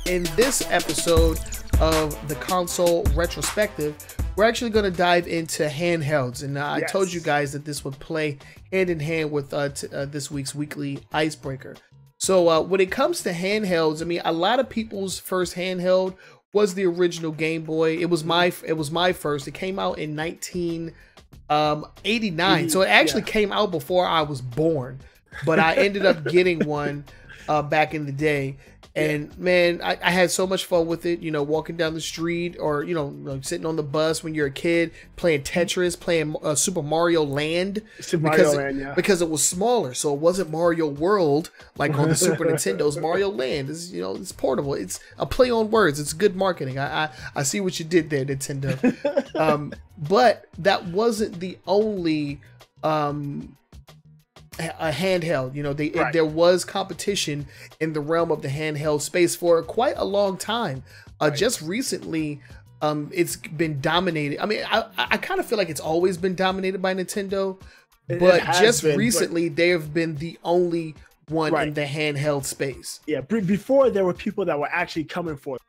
in this episode of the console retrospective, we're actually going to dive into handhelds. And I told you guys that this would play hand in hand with this week's weekly icebreaker. So when it comes to handhelds, I mean, a lot of people's first handheld was the original Game Boy. It was my first. It came out in 1989. So it actually came out before I was born. But I ended up getting one back in the day. And man, I had so much fun with it, you know, walking down the street or, you know, like sitting on the bus when you're a kid, playing Tetris, playing Super Mario Land. Because it was smaller. So it wasn't Mario World like on the Super Nintendo. It's Mario Land. It's, you know, it's portable. It's a play on words. It's good marketing. I see what you did there, Nintendo. But that wasn't the only a handheld. You know, there was competition in the realm of the handheld space for quite a long time. Just recently, it's been dominated. I mean, I kind of feel like it's always been dominated by Nintendo, but just recently they've been the only one in the handheld space. Yeah, before there were people that were actually coming for it.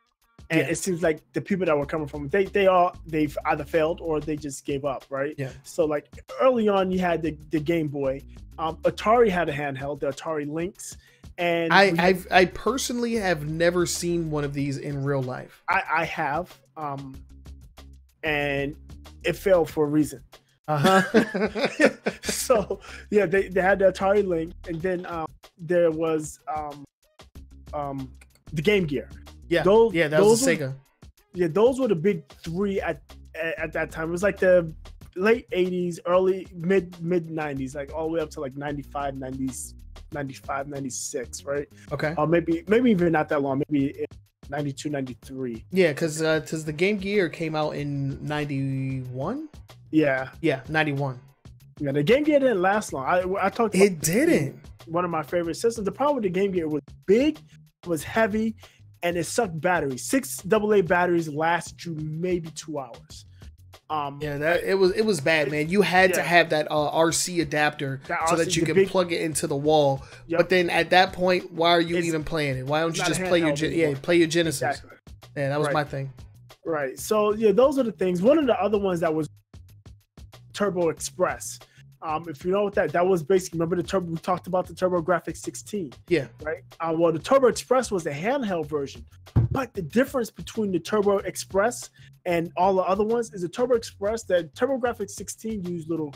And it seems like the people that were coming from they've either failed or they just gave up, right? Yeah. So like early on, you had the Game Boy. Atari had a handheld, the Atari Lynx, and I personally have never seen one of these in real life. I have, and it failed for a reason. So yeah, they had the Atari Lynx, and then there was the Game Gear. Yeah, that was a Sega. Yeah, those were the big three at that time. It was like the late 80s, early mid 90s, like all the way up to like 95, 96, right? Okay. Or maybe even not that long, maybe 92, 93. Yeah, because the Game Gear came out in 91? Yeah, 91. Yeah, the Game Gear didn't last long. I talked about it didn't. One of my favorite systems. The problem with the Game Gear was big, was heavy, and it sucked batteries. 6 AA batteries last you maybe 2 hours. It was bad, man. You had to have that RC adapter so that you could plug it into the wall. Yep. But then at that point, why are you even playing it? Why don't you just play your Genesis? Exactly. Yeah, that was my thing. Right. So yeah, those are the things. One of the other ones that was Turbo Express. If you know what that was basically, remember we talked about the TurboGrafx 16. Yeah. Right. Well, the Turbo Express was the handheld version, but the difference between the Turbo Express and all the other ones is the Turbo Express. The TurboGrafx 16 used little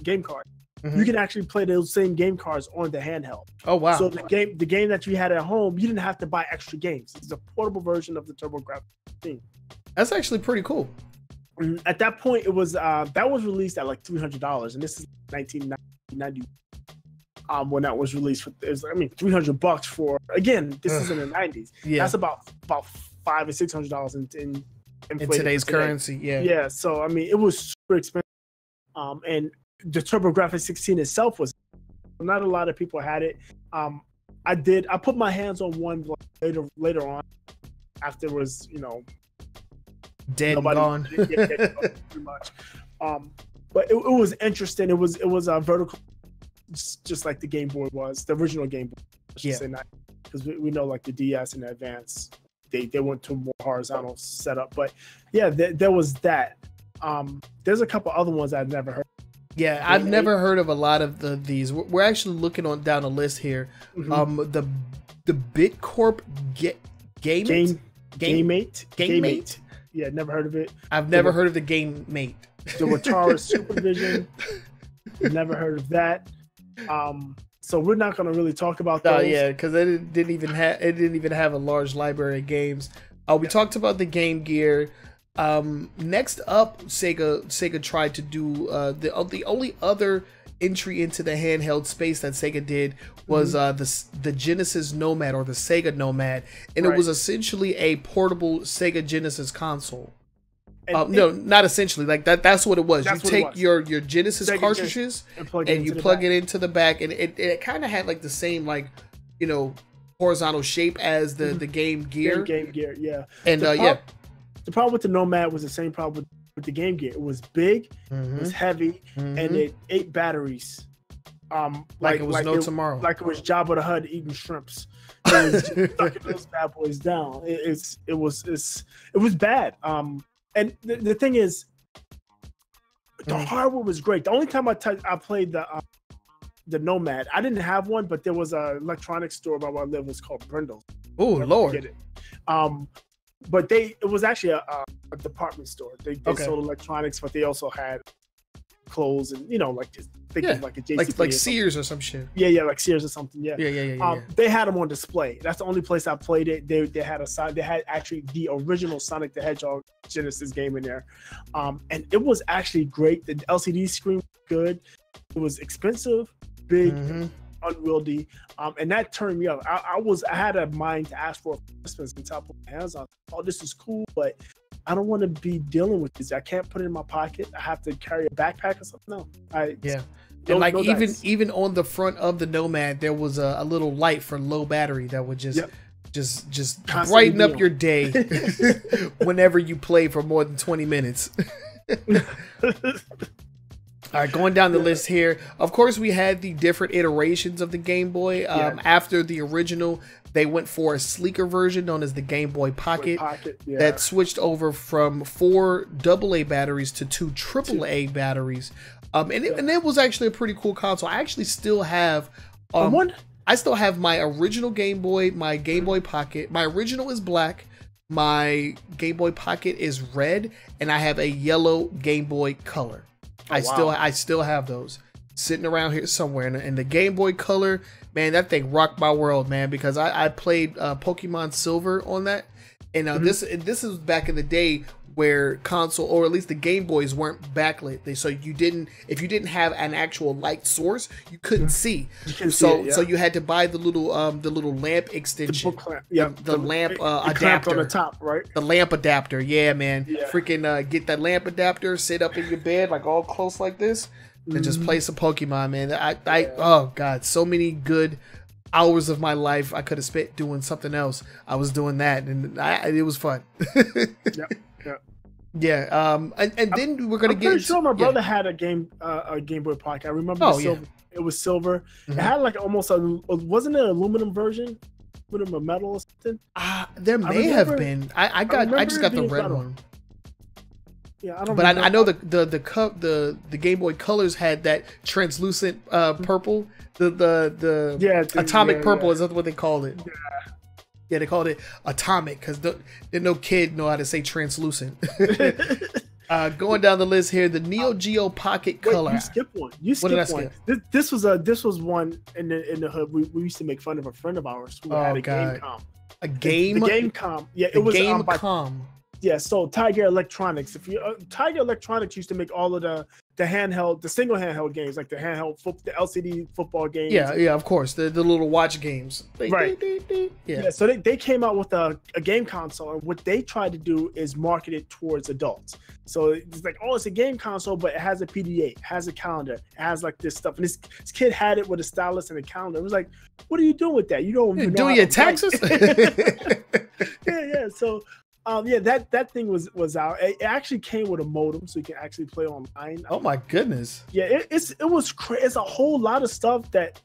game cards. Mm-hmm. You can actually play those same game cards on the handheld. Oh wow! So the game that you had at home, you didn't have to buy extra games. It's a portable version of the TurboGrafx 16. That's actually pretty cool. At that point, it was that was released at like $300, and this is 1990 when that was released. $300 for, again, this is in the 90s. Yeah, that's about $500 or $600 in today's currency. Yeah. So I mean, it was super expensive. And the TurboGrafx 16 itself was not a lot of people had it. I put my hands on one later on after it was, you know, dead and gone. Pretty much. But it was interesting. It was a vertical, just like the Game Boy was, the original Game Boy. Because we know like the DS and the Advance, they went to a more horizontal setup. But yeah, there was that. There's a couple other ones I've never heard. Yeah, I've never heard of a lot of these. We're actually looking down a list here. Mm-hmm. The Bitcorp GameMate. Yeah, never heard of it. I've never heard of the GameMate. The Watara Supervision. Never heard of that. So we're not going to really talk about those. Yeah, because it didn't even have a large library of games. We talked about the Game Gear. Next up, Sega tried to do the only other entry into the handheld space that Sega did was the Genesis Nomad, or the Sega Nomad, and it was essentially a portable Sega Genesis console. No, not essentially. Like that's what it was. You take your Genesis Sega cartridges and you plug it into the back, and it kind of had like the same, like, you know, horizontal shape as the Game Gear. Game Gear, yeah. And the problem with the Nomad was the same problem with the Game Gear. It was big, it was heavy, and it ate batteries Like it was no tomorrow. Like it was Jabba the Hutt eating shrimps. It was just sucking those bad boys down. It was bad. And the thing is, the hardware was great. The only time I played the Nomad, I didn't have one, but there was a electronics store by where I lived. It was called Brindle's. Oh Lord! Get it. But it was actually a department store. They sold electronics, but they also had clothes and like just think of like a JCPenney like Sears or some shit. Yeah, like Sears or something. Yeah. They had them on display. That's the only place I played it. They had They had actually the original Sonic the Hedgehog Genesis game in there, and it was actually great. The LCD screen was good. It was expensive, big, unwieldy, and that turned me up. I had a mind to ask for Christmas and top of my hands on. Oh, this is cool, but I don't want to be dealing with this. I can't put it in my pocket. I have to carry a backpack or something. No, and like even on the front of the Nomad, there was a little light for low battery that would just brighten up your day whenever you play for more than 20 minutes. All right, going down the list here. Of course, we had the different iterations of the Game Boy. After the original, they went for a sleeker version known as the Game Boy Pocket, that switched over from 4 AA batteries to 2 AAA batteries. And it was actually a pretty cool console. I actually still have I still have my original Game Boy, my Game Boy Pocket. My original is black. My Game Boy Pocket is red, and I have a yellow Game Boy Color. I still have those sitting around here somewhere. And the Game Boy Color, man, that thing rocked my world, man, because I played Pokemon Silver on that. And this is back in the day where console, or at least the Game Boys, weren't backlit. So if you didn't have an actual light source, you couldn't see. So you had to buy the little lamp extension, the lamp adapter on the top, right? The lamp adapter, yeah, man. Freaking get that lamp adapter, sit up in your bed like all close like this, and just play some Pokemon, man. Oh god, so many good hours of my life I could have spent doing something else. I was doing that, and it was fun. And then we're gonna get. I'm sure my brother had a Game Boy Pocket. I remember silver. It was silver. It had like almost wasn't it an aluminum version, aluminum or metal or something? There may have been. I just got the red one. Yeah, I don't. But I know the Game Boy Colors had that translucent purple. The atomic purple is what they called it. Yeah, they called it atomic because no kid know how to say translucent. Going down the list here, the Neo Geo Pocket Color. You skipped one. What did I skip? This was one in the hood. We used to make fun of a friend of ours who had a Gamecom. A game? The Gamecom. Yeah, it was Gamecom. Yeah, so Tiger Electronics. If you Tiger Electronics used to make all of the handheld, the single handheld games, like the the LCD football games. Yeah, of course, the little watch games. Right. Yeah. So they came out with a game console, and what they tried to do is market it towards adults. So it's like, oh, it's a game console, but it has a PDA, it has a calendar, it has like this stuff. And this kid had it with a stylus and a calendar. It was like, what are you doing with that? You don't even know doing your taxes. Yeah. So. That thing was out. It actually came with a modem, so you can actually play online. Oh my goodness! Yeah, it's a whole lot of stuff that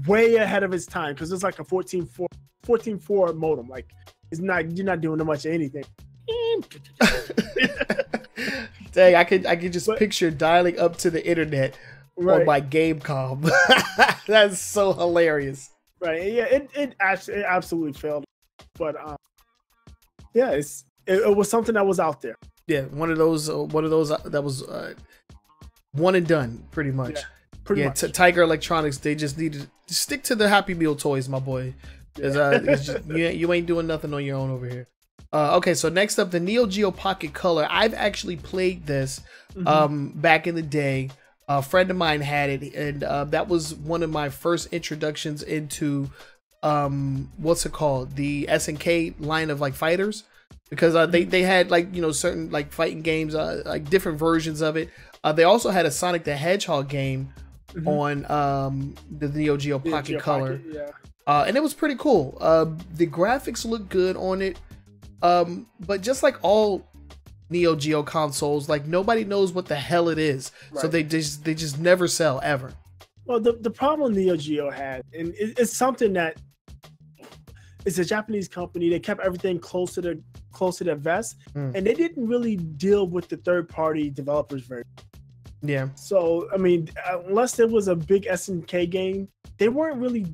way ahead of its time, because it's like a 14.4 modem. Like you're not doing much of anything. Dang, I could just picture dialing up to the internet on my Gamecom. That's so hilarious. Right? Yeah, it absolutely failed, but yeah, it was something that was out there. Yeah, one of those that was one and done, pretty much. Yeah, pretty much. Tiger Electronics, they just needed to stick to the Happy Meal toys, my boy. You ain't doing nothing on your own over here. Okay, so next up, the Neo Geo Pocket Color. I've actually played this back in the day. A friend of mine had it, and that was one of my first introductions into what's it called, the SNK line of like fighters, because they had like certain like fighting games, like different versions of it. They also had a Sonic the Hedgehog game on the Neo Geo Pocket Color. And it was pretty cool. The graphics look good on it, but just like all Neo Geo consoles, like nobody knows what the hell it is, so they just never sell ever. Well, the problem Neo Geo had, and it's something that it's a Japanese company. They kept everything close to the vest, and they didn't really deal with the third party developers very well. Yeah. So I mean, unless there was a big SNK game, they weren't really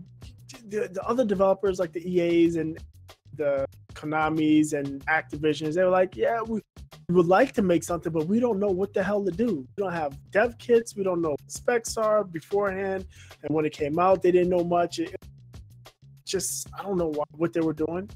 the other developers like the EAs and the Konamis and Activisions. They were like, yeah, we would like to make something, but we don't know what the hell to do. We don't have dev kits. We don't know what specs are beforehand. And when it came out, they didn't know much. Just, I don't know what they were doing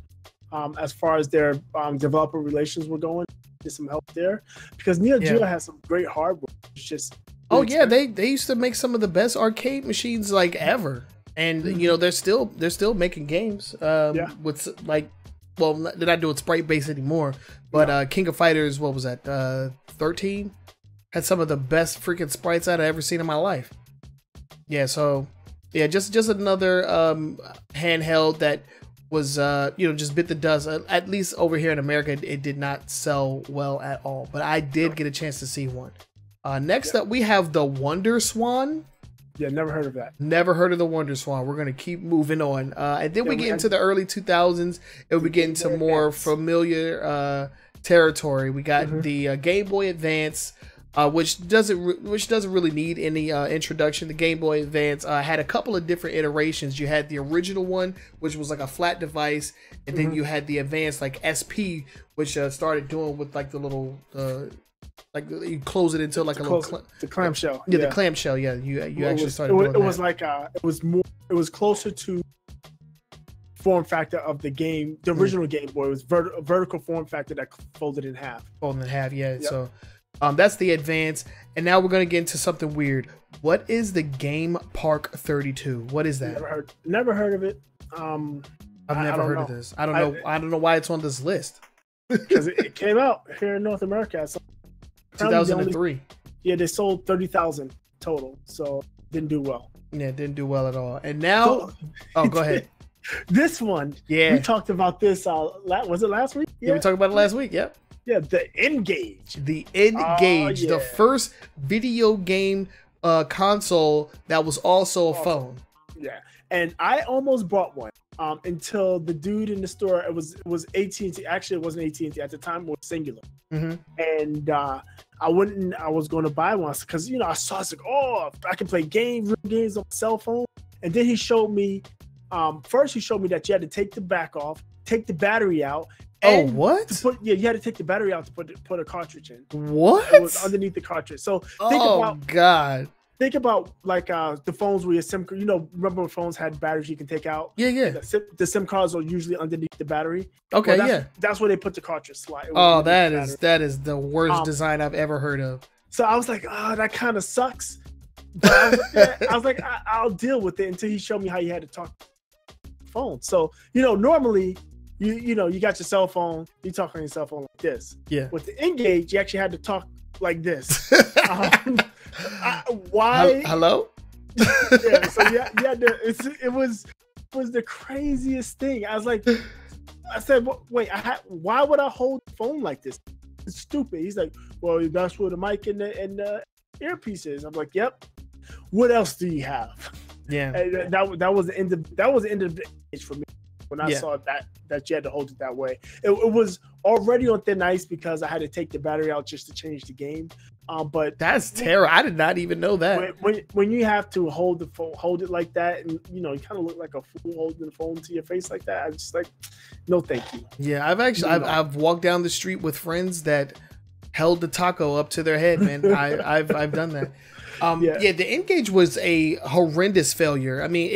as far as their developer relations were going. Get some help there, because Neo Geo has some great hardware. It's just they used to make some of the best arcade machines like ever, and you know they're still making games with like, well, they're not doing sprite based anymore, but King of Fighters, what was that, 13 had some of the best freaking sprites I'd ever seen in my life. Yeah, so yeah, just another handheld that was just bit the dust. At least over here in America, it did not sell well at all, but I did get a chance to see one. Next up, we have the Wonder Swan. Yeah, never heard of that. Never heard of the Wonder Swan. We're gonna keep moving on, and then we get into the early 2000s, and we get into more familiar territory. We got the Game Boy Advance, which doesn't really need any introduction. The Game Boy Advance had a couple of different iterations. You had the original one, which was like a flat device, and then you had the Advance like SP, which started doing with like the little like you close it into like the clamshell. Yeah, the clamshell. Yeah, you actually started doing that. It was like it was closer to form factor of the game. The original Game Boy was a vertical form factor that folded in half. Folded in half, yeah. Yep. So that's the Advance, and now we're gonna get into something weird. What is the Game Park 32? What is that? Never heard of it. I've never heard of this. I don't know why it's on this list. Because it came out here in North America. So 2003. They sold 30,000 total, so didn't do well. Yeah, didn't do well at all. And now, go ahead. This one, we talked about this. Was it last week? Yeah, we talked about it last week. Yep. Yeah, the N-Gage. The N-Gage, the first video game console that was also a phone. Yeah, and I almost bought one until the dude in the store, it was AT&T. Actually, it wasn't AT&T at the time. It was Singular. And I was going to buy one because I saw it's like, oh, I can play real games on my cell phone. And then he showed me. First, he showed me that you had to take the back off, take the battery out. Oh, what? You had to take the battery out to put a cartridge in. What? It was underneath the cartridge. So God. Think about like the phones where your SIM, remember when phones had batteries you can take out? Yeah. The SIM cards are usually underneath the battery. Okay, that's where they put the cartridge slide. Oh, that is the worst design I've ever heard of. So I was like, oh, that kind of sucks. But I was like, I'll deal with it until he showed me how you had to talk on the phone. So normally you got your cell phone, you talk on your cell phone like this. Yeah. With the N-Gage, you actually had to talk like this. Why? Hello? Yeah. So it was the craziest thing. I was like, I said, wait, why would I hold the phone like this? It's stupid. He's like, well, that's where the mic and the earpiece is. I'm like, yep. What else do you have? Yeah. And that was the end of the age for me when I saw that you had to hold it that way. It was already on thin ice because I had to take the battery out just to change the game. But that's terrible. I did not even know that. When you have to hold it like that, and you kind of look like a fool holding the phone to your face like that, I'm just like, no, thank you. Yeah, I've walked down the street with friends that held the taco up to their head, man. I've done that. The N-Gage was a horrendous failure. I mean,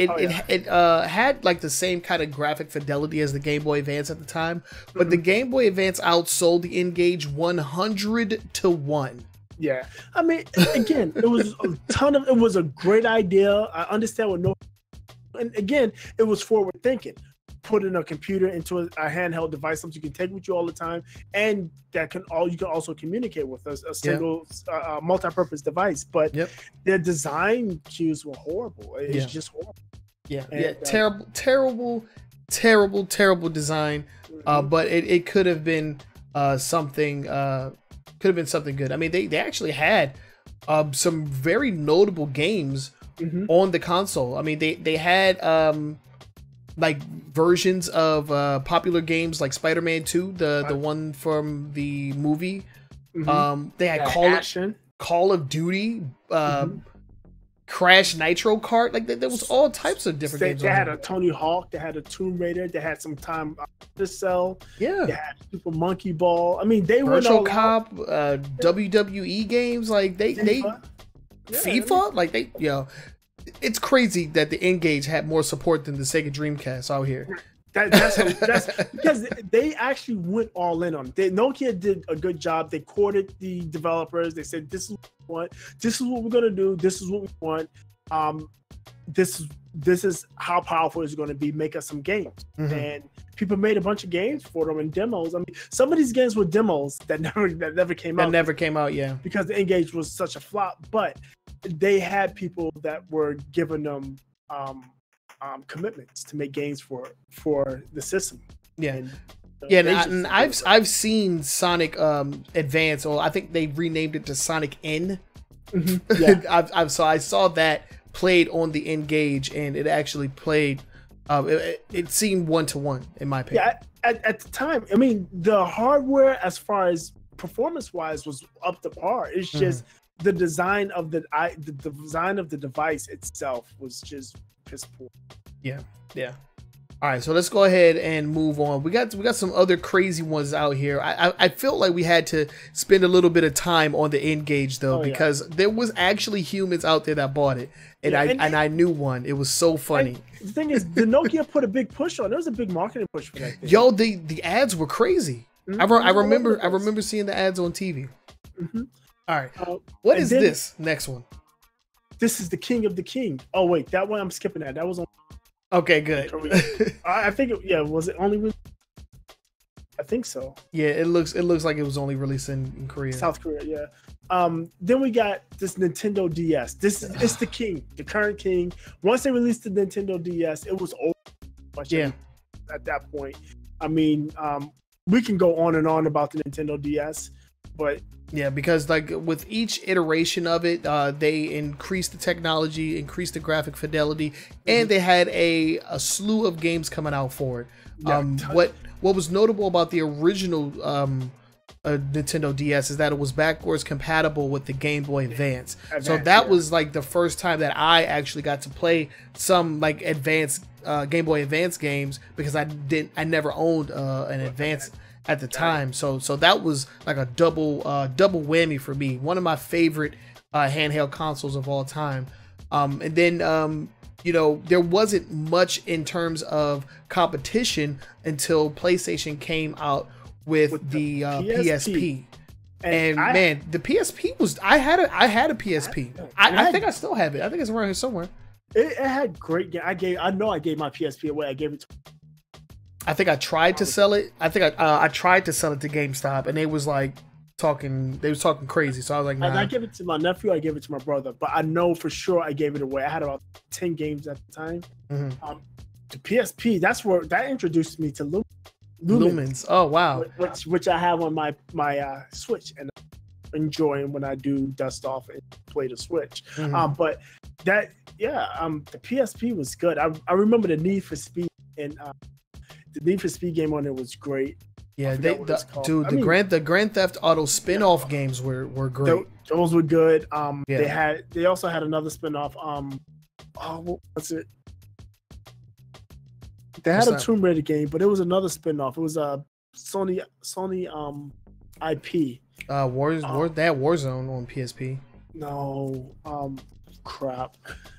it had like the same kind of graphic fidelity as the Game Boy Advance at the time, but the Game Boy Advance outsold the N-Gage 100-1. Yeah, I mean, again, it was a great idea. I understand and again, it was forward thinking. Putting a computer into a handheld device, something you can take with you all the time, and that you can also communicate with a single multi-purpose device. But their design cues were horrible. It's just horrible. Terrible design. But it could have been something. Could have been something good. I mean, they actually had some very notable games on the console. I mean, they had like versions of popular games like Spider-Man 2, the one from the movie. They had Call of Duty, Crash Nitro Kart. Like there was all types of different games. They had a Tony Hawk. They had a Tomb Raider. They had some time to sell. Yeah. They had Super Monkey Ball. I mean, they were Virtual Cop, WWE games. Like FIFA. Like it's crazy that the N-Gage had more support than the Sega Dreamcast out here. That's because they actually went all in on it. Nokia did a good job. They courted the developers. They said, "This is what we want. This is what we're gonna do. This is what we want. This is how powerful it's going to be. Make us some games." And people made a bunch of games for them and demos. I mean, some of these games were demos that never came out. That never came out, yeah, because the N-Gage was such a flop. But they had people that were giving them commitments to make games for the system. Yeah. And I've seen Sonic Advance, or I think they renamed it to Sonic N. I saw that played on the N-Gage, and it actually played. It seemed 1-to-1 in my opinion. Yeah, at the time, I mean, the hardware as far as performance-wise was up to par. It's just the design of the design of the device itself was just piss poor. Yeah. All right, so let's go ahead and move on. We got some other crazy ones out here. I felt like we had to spend a little bit of time on the N-Gage though, because there was actually humans out there that bought it, and I knew one. It was so funny. The thing is, the Nokia put a big push on. There was a big marketing push for that thing. Yo, the ads were crazy. I remember seeing the ads on TV. All right, what is this next one? This is the King of the King. Oh wait, that one I'm skipping that. That was on. Okay, good. I think was it only? I think so. Yeah, it looks like it was only released in Korea. South Korea, yeah. Then we got this Nintendo DS. It's the king, the current king. Once they released the Nintendo DS, it was over. Yeah. At that point, I mean, we can go on and on about the Nintendo DS, but yeah, because like with each iteration of it, they increased the technology, increased the graphic fidelity, and they had a slew of games coming out for it. What was notable about the original Nintendo DS is that it was backwards compatible with the Game Boy Advance. So that was like the first time that I actually got to play some like advanced Game Boy Advance games, because I never owned an Advance at the time. So that was like a double whammy for me. One of my favorite handheld consoles of all time. And then there wasn't much in terms of competition until PlayStation came out with the PSP. And man, the PSP was I had a PSP. I think I still have it. I think it's around here somewhere. It had great games. I know I gave my PSP away. I gave it to. I think I tried to sell it. I think I tried to sell it to GameStop, and they was talking crazy. So I was like, nah. I gave it to my nephew. I gave it to my brother, but I know for sure I gave it away. I had about 10 games at the time. The PSP. That's where that introduced me to Lumens. Oh wow. Which I have on my Switch, and enjoying when I do dust off and play the Switch. But the PSP was good. I remember the Need for Speed, and the Need for Speed game on it was great. Yeah, the Grand Theft Auto spin-off games were great. Those were good. They also had another spin-off. What was it? They had a Tomb Raider game, but it was another spin-off. It was a Sony IP. They had Warzone on PSP. No, crap.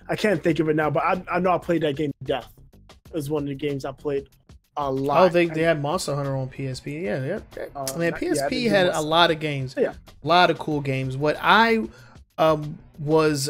I can't think of it now, but I know I played that game to death. It was one of the games I played a lot. Oh, they had Monster Hunter on PSP. Yeah. Man, PSP had a lot of games. Yeah. A lot of cool games. What I was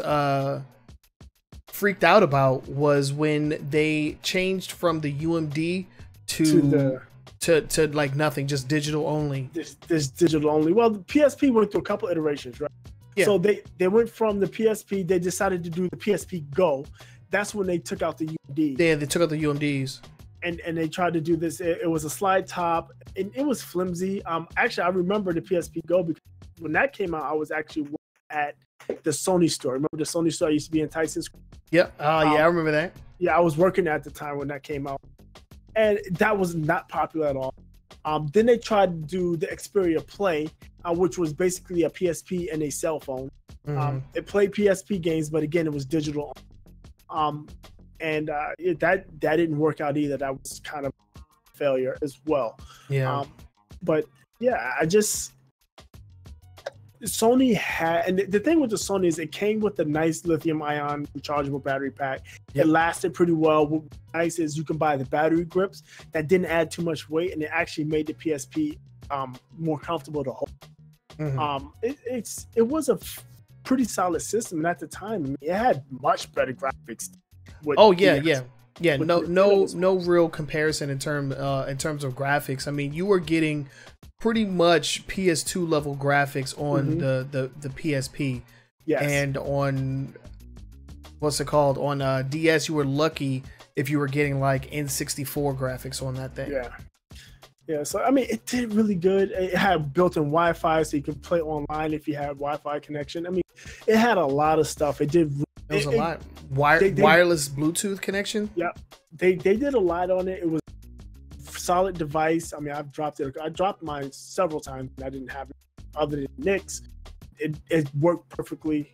freaked out about was when they changed from the UMD to like nothing, just digital only. This digital only. Well, the PSP went through a couple iterations, right? Yeah. So they went from the PSP. They decided to do the PSP Go. That's when they took out the UMD. Yeah, they took out the UMDs. And they tried to do this. It was a slide top, and it was flimsy. Actually, I remember the PSP Go because when that came out, I was actually at the Sony store. Remember the Sony store used to be in Tyson's? Yep. Yeah, I remember that. Yeah, I was working at the time when that came out, and that was not popular at all. Then they tried to do the Xperia Play, which was basically a PSP and a cell phone. It played PSP games, but again, it was digital. That didn't work out either. That was kind of a failure as well. Yeah. But yeah, Sony had, and the thing with the Sony is it came with a nice lithium-ion rechargeable battery pack. Yep. It lasted pretty well. What's nice is you can buy the battery grips that didn't add too much weight, and it actually made the PSP more comfortable to hold. It was a pretty solid system, and at the time, it had much better graphics. No real comparison in terms of graphics. I mean, you were getting pretty much PS2 level graphics on the PSP. Yes. And on on DS, you were lucky if you were getting like N64 graphics on that thing. Yeah, so I mean, it did really good. It had built-in Wi-Fi, so you could play online if you had Wi-Fi connection. I mean, it had a lot of stuff. It was a lot. Wireless Bluetooth connection. Yeah, they did a lot on it. It was a solid device. I mean, I dropped mine several times, and I didn't have it other than Nick's. It worked perfectly,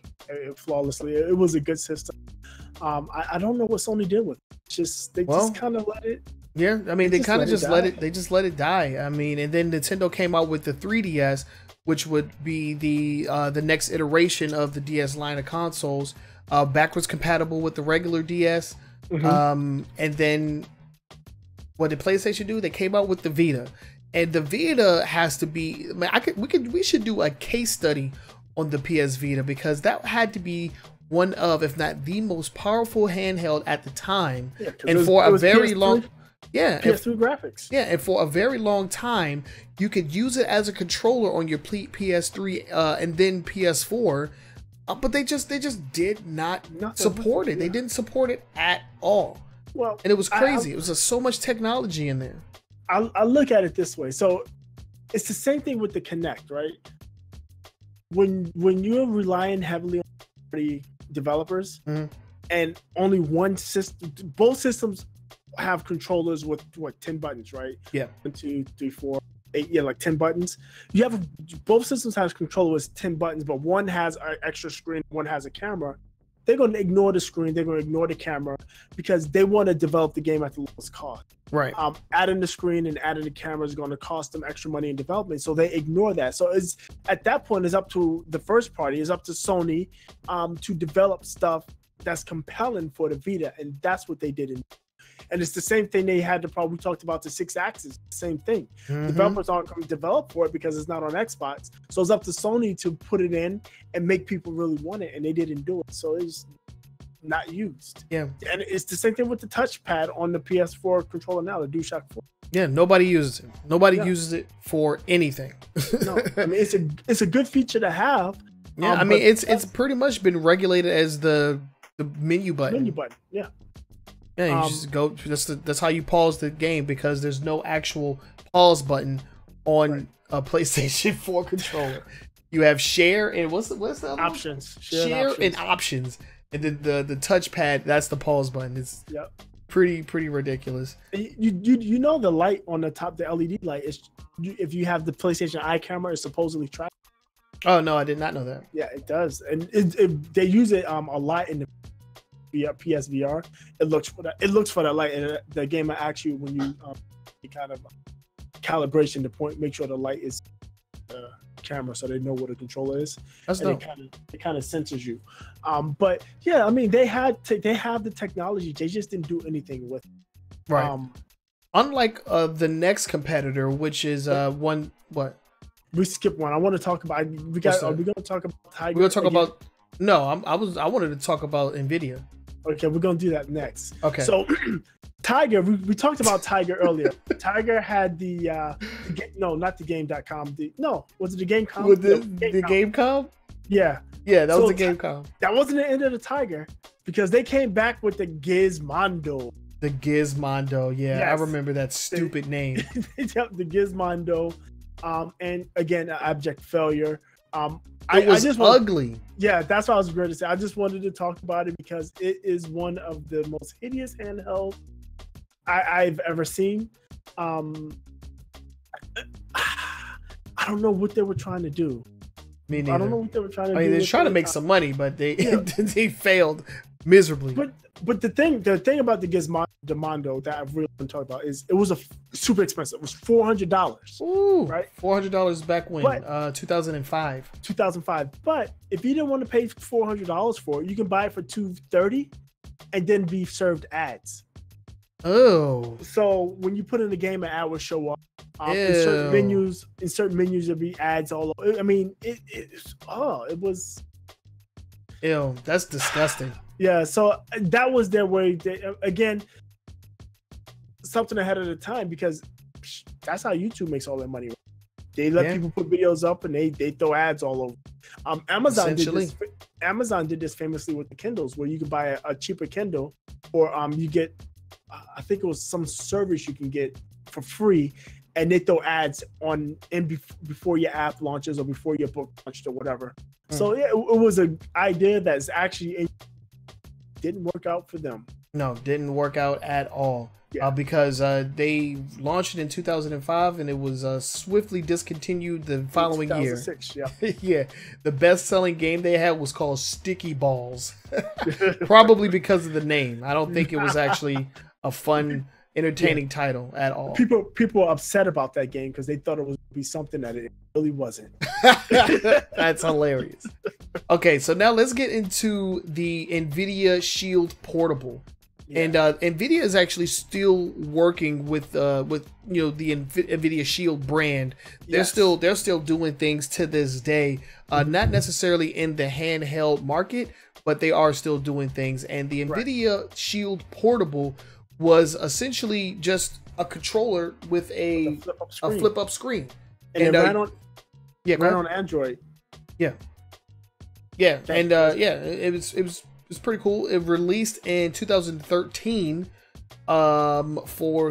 flawlessly. It was a good system. I don't know what Sony did with it. They just kind of let it. Yeah, I mean, they kind of just let it. They just let it die. I mean, and then Nintendo came out with the 3DS, which would be the next iteration of the DS line of consoles, backwards compatible with the regular DS. And then what did PlayStation do? They came out with the Vita, and the Vita has to be. I mean, we should do a case study on the PS Vita, because that had to be one of, if not the most powerful handheld at the time, and for a very long. Yeah, PS3 graphics. Yeah, and for a very long time, you could use it as a controller on your PS3 and then PS4, but they just did not support it. They didn't support it at all. Well, and it was crazy. It was so much technology in there. I look at it this way. So it's the same thing with the Kinect, right? When you're relying heavily on third-party developers, and only one system, both systems have controllers with 10 buttons, right? Yeah. 1, 2, 3, 4, 8. Yeah, like 10 buttons. You have both systems have controllers with 10 buttons, but one has an extra screen, one has a camera. They're going to ignore the screen. They're going to ignore the camera because they want to develop the game at the lowest cost. Right. Adding the screen and adding the camera is going to cost them extra money in development, so they ignore that. So it's at that point, it's up to the first party, it's up to Sony to develop stuff that's compelling for the Vita, and that's what they did. And it's the same thing they had the problem. We talked about the 6-axis, same thing. Developers aren't going to develop for it because it's not on Xbox. So it's up to Sony to put it in and make people really want it, and they didn't do it. So it's not used. Yeah. And it's the same thing with the touchpad on the PS4 controller now, the DualShock 4. Yeah, nobody uses it. Nobody uses it for anything. No, I mean, it's a good feature to have. Yeah, I mean, it's pretty much been regulated as the menu button. Menu button, yeah. Yeah, you just go. That's how you pause the game, because there's no actual pause button on a PlayStation 4 controller. You have share and what's the other options? Share and options, and then the touchpad. That's the pause button. It's pretty ridiculous. You know, the light on the top, the LED light is, if you have the PlayStation Eye camera, it's supposedly tracked. Oh no, I did not know that. Yeah, it does, and they use it a lot in the PSVR. It looks for that. It looks for that light, and the game asks you when you kind of calibration to point, make sure the light is camera, so they know what a controller is. That's dope. It kind of censors you. But yeah, I mean, they have the technology. They just didn't do anything with it. Right. Unlike the next competitor, which is one what. We skipped one. I want to talk about. Are we going to talk about Tiger? We're going to talk about. No, I wanted to talk about Nvidia. Okay, we're going to do that next. Okay. So, Tiger, we talked about Tiger earlier. Tiger had no, not the game.com. Was it the GameCom? Was the GameCom? Yeah. Yeah, that was the GameCom. That wasn't the end of the Tiger, because they came back with the Gizmondo. The Gizmondo, yeah. Yes. I remember that stupid name. The Gizmondo. And again, an abject failure. It was ugly. Yeah, that's what I was going to say. I just wanted to talk about it because it is one of the most hideous handhelds I've ever seen. I don't know what they were trying to do. Me neither. I don't know what they were trying to do. They're trying to make some money, but they they failed miserably. But the thing about the Gizmondo that I really want to talk about is it was super expensive. It was $400. Ooh, right? $400 back when 2005. 2005. But if you didn't want to pay $400 for it, you can buy it for $230 and then be served ads. Oh. So when you put in the game, an ad will show up. In certain menus, there'll be ads all over. I mean, it was. Ew, that's disgusting. Yeah, so that was their way. Again, something ahead of the time because that's how YouTube makes all their money. They let people put videos up and they throw ads all over. Amazon did this famously with the Kindles, where you can buy a cheaper Kindle, or you get, I think it was some service you can get for free, and they throw ads before your app launches or before your book launched or whatever. So yeah, it was an idea that's actually didn't work out for them. No, didn't work out at all. Yeah. Because they launched it in 2005 and it was swiftly discontinued the following year. 2006, yeah. Yeah. The best-selling game they had was called Sticky Balls. Probably because of the name. I don't think it was actually a fun, entertaining title at all. People were upset about that game because they thought it was be something that it really wasn't. That's hilarious. Okay, so now let's get into the NVIDIA Shield Portable. Yeah. And NVIDIA is actually still working with the NVIDIA Shield brand. They're still doing things to this day. Not necessarily in the handheld market, but they are still doing things. And the NVIDIA Shield Portable was essentially just a controller with a flip-up screen. And it ran on Android. Yeah. Yeah, and it was pretty cool. It released in 2013 for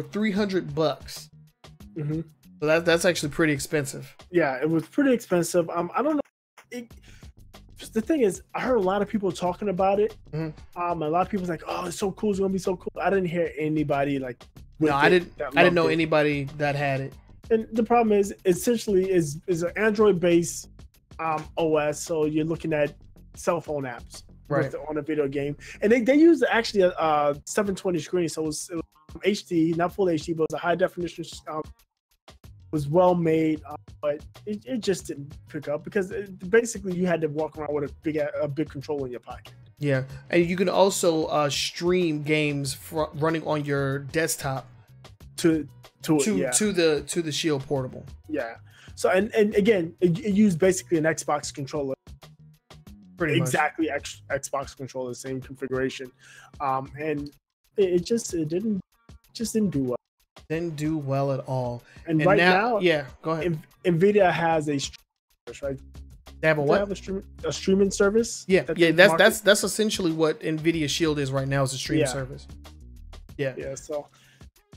$300. Mm-hmm. So that's actually pretty expensive. Yeah, it was pretty expensive. I don't know. The thing is, I heard a lot of people talking about it. Mm-hmm. A lot of people's like, "Oh, it's so cool! It's gonna be so cool." I didn't hear anybody like. No, I didn't know anybody that had it. And the problem is, essentially, is an Android-based OS. So you're looking at cell phone apps, right, on a video game, and they use actually a 720 screen, so it was HD, not full HD, but it was a high definition. Was well made, but it just didn't pick up because basically you had to walk around with a big controller in your pocket. Yeah, and you can also stream games running on your desktop to the Shield Portable. Yeah. So and again, it used basically an Xbox controller. Pretty much. Exactly, Xbox controller, same configuration, and it didn't do well. Didn't do well at all. And right now, yeah, go ahead. NVIDIA has a service, right? They have a what? They have a streaming service. Yeah, that's essentially what NVIDIA Shield is right now, is a streaming service. Yeah. Yeah. So.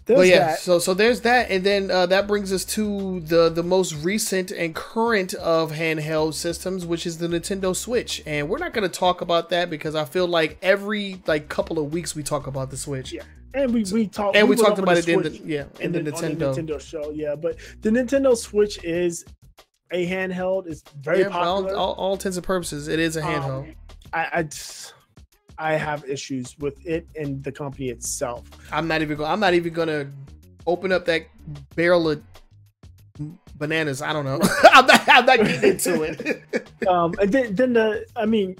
So there's that, and then that brings us to the most recent and current of handheld systems, which is the Nintendo Switch. And we're not going to talk about that because I feel like every couple of weeks we talk about the Switch. Yeah. And we talked about it in the Nintendo show. Yeah, but the Nintendo Switch is a handheld. It's very popular. All intents and purposes, it is a handheld. I have issues with it and the company itself. I'm not even gonna open up that barrel of bananas. I don't know. I'm not getting into it.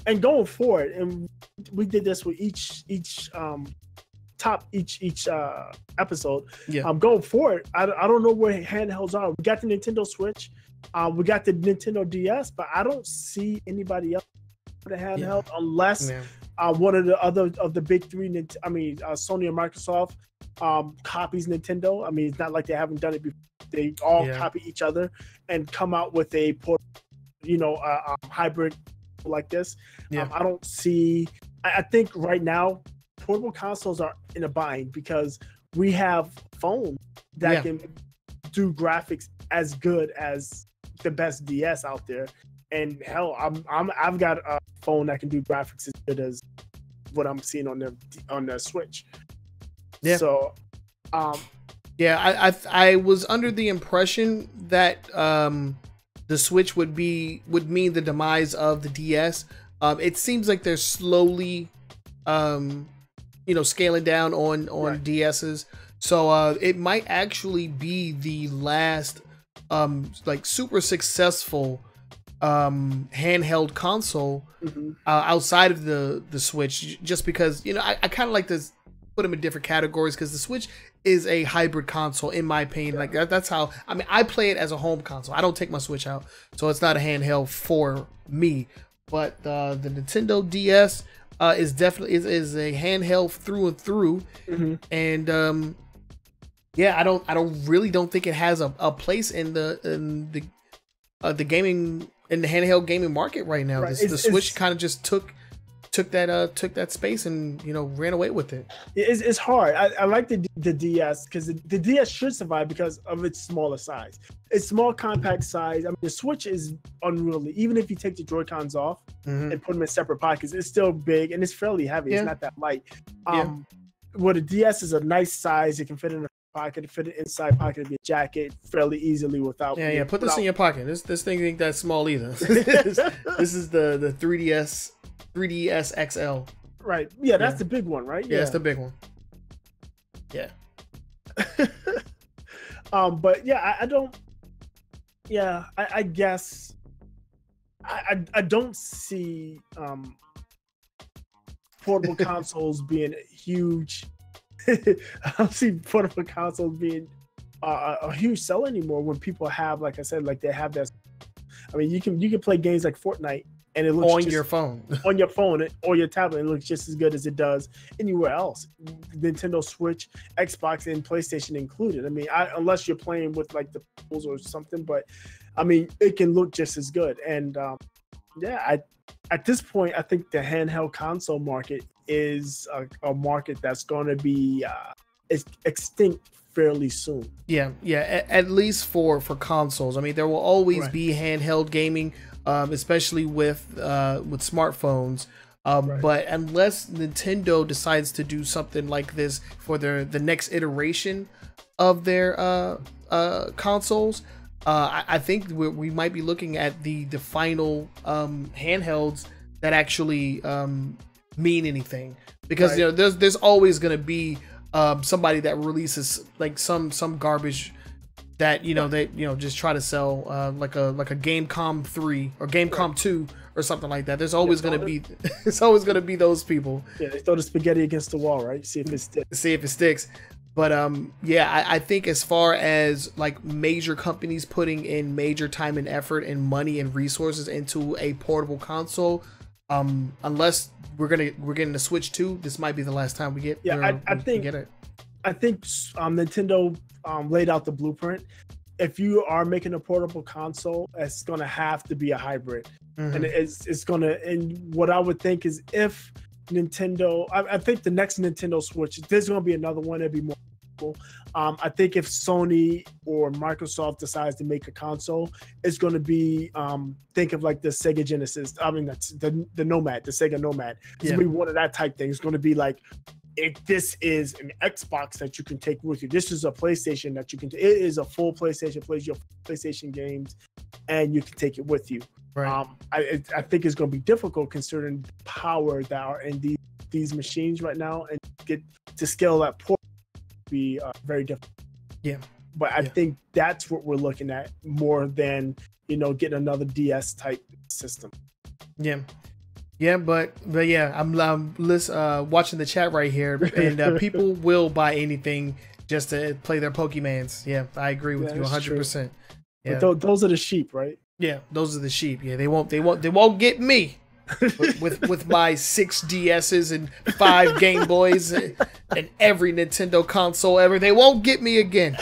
And going forward, and we did this with each episode. Yeah. Going forward, I don't know where handhelds are. We got the Nintendo Switch, we got the Nintendo DS, but I don't see anybody else with a handheld unless one of the big three. Sony and Microsoft copies Nintendo. I mean, it's not like they haven't done it before. They all copy each other and come out with a hybrid like this. Yeah. I don't see. I think right now, portable consoles are in a bind because we have phones that can do graphics as good as the best DS out there, And hell, I've got a phone that can do graphics as good as what I'm seeing on the Switch. Yeah. So, yeah, I was under the impression that the Switch would mean the demise of the DS. It seems like they're slowly, scaling down on right. DSs. So it might actually be the last, like super successful handheld console outside of the Switch, just because I kind of like to put them in different categories, because the Switch is a hybrid console in my opinion. Like that's how I play it as a home console. I don't take my Switch out, so it's not a handheld for me. But the Nintendo DS is definitely is a handheld through and through, and yeah, I don't think it has a place in the gaming, in the handheld gaming market right now. Right. The Switch kind of just took that space and ran away with it. It's hard. I like the DS because the DS should survive because of its smaller size. It's small, compact size. I mean, the Switch is unruly. Even if you take the Joy-Cons off and put them in separate pockets, it's still big and it's fairly heavy. It's not that light. Well, the DS is a nice size. It can fit in a pocket, fit it inside pocket of your jacket fairly easily without. Yeah. Put this in your pocket. This thing ain't that small either. This is the 3DS XL. Right. Yeah, that's the big one, right? Yeah, it's the big one. Yeah. But yeah, I don't. Yeah, I guess I don't see portable consoles being huge. I don't see portable consoles being a huge sell anymore when people have, like I said, like they have that. I mean, you can play games like Fortnite and it looks on your phone or your tablet. It looks just as good as it does anywhere else. Nintendo Switch, Xbox, and PlayStation included. I mean, unless you're playing with like the pools or something, but I mean, it can look just as good. And at this point, I think the handheld console market is a market that's going to be extinct fairly soon. Yeah, at least for consoles. I mean, there will always be handheld gaming, especially with smartphones. But unless Nintendo decides to do something like this for the next iteration of their consoles, I think we might be looking at the final handhelds that actually mean anything, because there's always going to be somebody that releases like some garbage that they just try to sell like a Gamecom 3 or Gamecom 2 or something like that. There's always going to be those people. Yeah, they throw the spaghetti against the wall, right? See if it sticks. But I think as far as like major companies putting in major time and effort and money and resources into a portable console, unless we're getting the Switch 2, this might be the last time we get. Yeah, I think Nintendo laid out the blueprint. If you are making a portable console, it's gonna have to be a hybrid, and it's gonna. And what I would think is if Nintendo, I think the next Nintendo Switch, there's gonna be another one. It'd be more cool. I think if Sony or Microsoft decides to make a console, it's going to be think of like the Sega Genesis. I mean, that's the Nomad, the Sega Nomad. It's going to be one of that type thing. It's going to be like, if this is an Xbox that you can take with you, this is a PlayStation that you can. It is a full PlayStation, plays your PlayStation games, and you can take it with you. Right. I think it's going to be difficult considering the power that are in these machines right now, and get to scale that port be very difficult. Yeah. But I think that's what we're looking at more than getting another DS type system. Yeah, but yeah, I'm watching the chat right here, and people will buy anything just to play their Pokemans. Yeah, I agree with you 100%. Yeah, but those are the sheep, right? Yeah, those are the sheep. Yeah, they won't get me with my 6 DSs and 5 Game Boys and every Nintendo console ever. They won't get me again.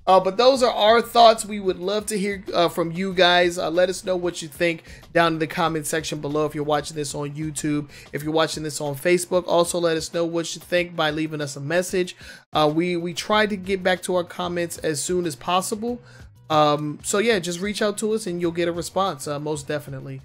But those are our thoughts. We would love to hear from you guys. Let us know what you think down in the comment section below if you're watching this on YouTube. If you're watching this on Facebook, also let us know what you think by leaving us a message. We try to get back to our comments as soon as possible. So yeah, just reach out to us and you'll get a response, most definitely.